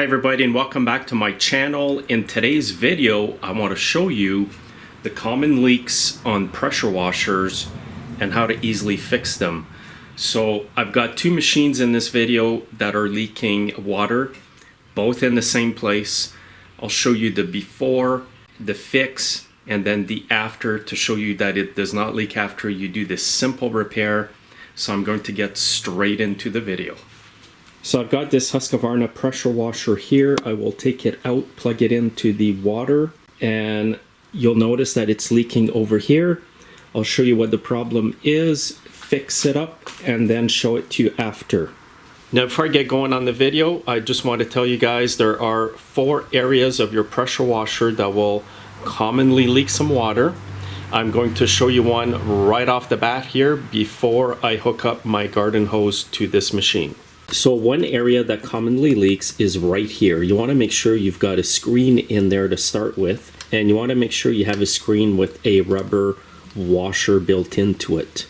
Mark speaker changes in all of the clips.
Speaker 1: everybody, and welcome back to my channel. In today's video, I want to show you the common leaks on pressure washers and how to easily fix them. So I've got two machines in this video that are leaking water, both in the same place. I'll show you the before, the fix, and then the after to show you that it does not leak after you do this simple repair. So I'm going to get straight into the video. So I've got this Husqvarna pressure washer here. I will take it out, plug it into the water, and you'll notice that it's leaking over here. I'll show you what the problem is, fix it up, and then show it to you after. Now before I get going on the video, I just want to tell you guys there are 4 areas of your pressure washer that will commonly leak some water. I'm going to show you one right off the bat here before I hook up my garden hose to this machine. So one area that commonly leaks is right here. You want to make sure you've got a screen in there to start with, and you want to make sure you have a screen with a rubber washer built into it.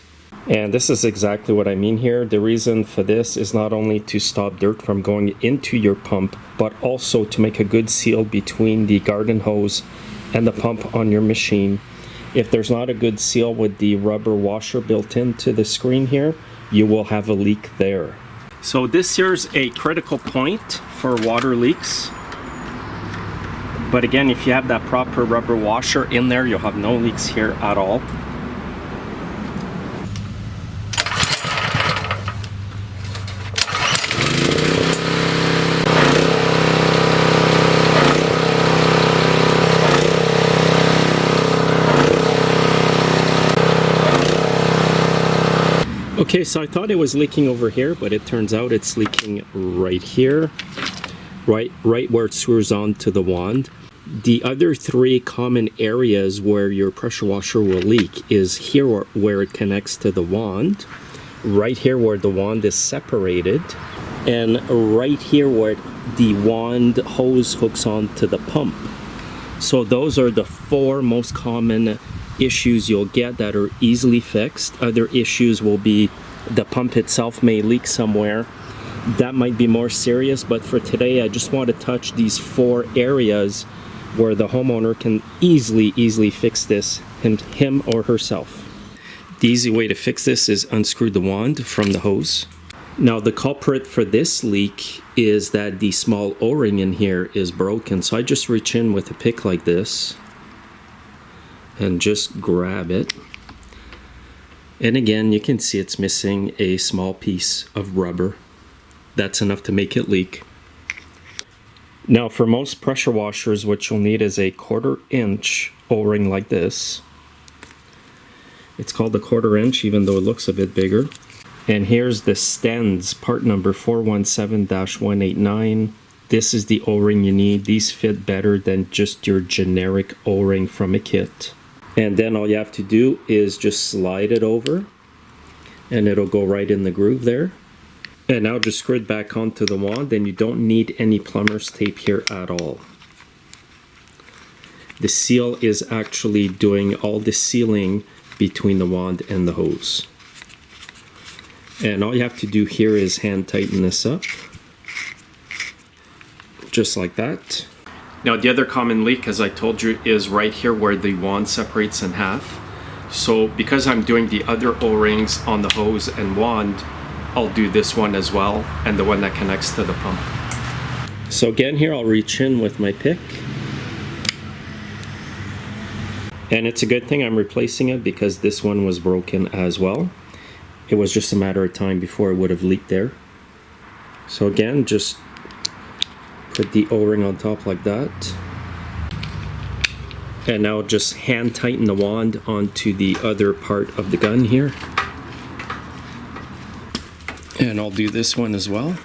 Speaker 1: And this is exactly what I mean here. The reason for this is not only to stop dirt from going into your pump, but also to make a good seal between the garden hose and the pump on your machine. If there's not a good seal with the rubber washer built into the screen here, you will have a leak there. So this here's a critical point for water leaks. But again, if you have that proper rubber washer in there, you'll have no leaks here at all. Okay, so I thought it was leaking over here, but it turns out it's leaking right here, right where it screws on to the wand. The other 3 common areas where your pressure washer will leak is here where it connects to the wand, right here where the wand is separated, and right here where the wand hose hooks on to the pump. So those are the 4 most common issues you'll get that are easily fixed. Other issues will be the pump itself may leak somewhere. That might be more serious, but for today I just want to touch these 4 areas where the homeowner can easily fix this, him or herself. The easy way to fix this is unscrew the wand from the hose. Now the culprit for this leak is that the small O-ring in here is broken, so I just reach in with a pick like this and just grab it, and again you can see it's missing a small piece of rubber. That's enough to make it leak. Now for most pressure washers, what you'll need is a 1/4 inch O-ring like this. It's called a 1/4 inch even though it looks a bit bigger. And here's the Stens part number 417-189. This is the O-ring you need. These fit better than just your generic O-ring from a kit. And then all you have to do is just slide it over and it'll go right in the groove there. And now just screw it back onto the wand, and you don't need any plumber's tape here at all. The seal is actually doing all the sealing between the wand and the hose. And all you have to do here is hand tighten this up, just like that. Now the other common leak, as I told you, is right here where the wand separates in half. So because I'm doing the other O-rings on the hose and wand, I'll do this one as well, and the one that connects to the pump. So again here I'll reach in with my pick. And it's a good thing I'm replacing it because this one was broken as well. It was just a matter of time before it would have leaked there. So again, just put the O-ring on top like that. And now just hand tighten the wand onto the other part of the gun here. And I'll do this one as well.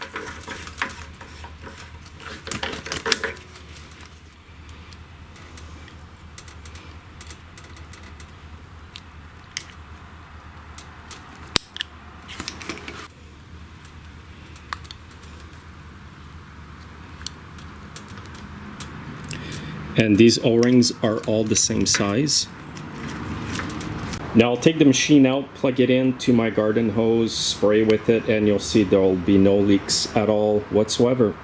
Speaker 1: And these O-rings are all the same size. Now I'll take the machine out, plug it into my garden hose, spray with it, and you'll see there'll be no leaks at all whatsoever.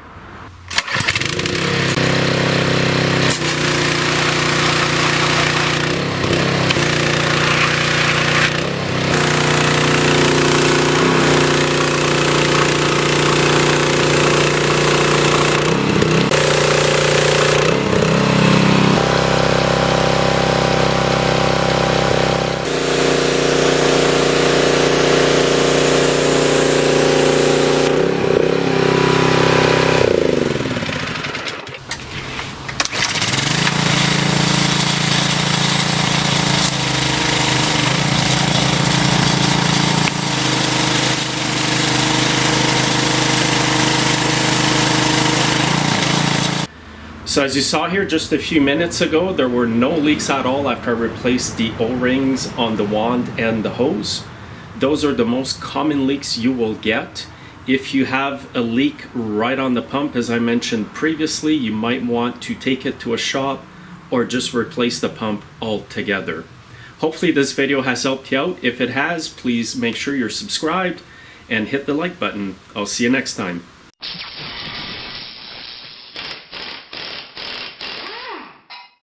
Speaker 1: So as you saw here just a few minutes ago, there were no leaks at all after I replaced the O-rings on the wand and the hose. Those are the most common leaks you will get. If you have a leak right on the pump, as I mentioned previously, you might want to take it to a shop or just replace the pump altogether. Hopefully this video has helped you out. If it has, please make sure you're subscribed and hit the like button. I'll see you next time.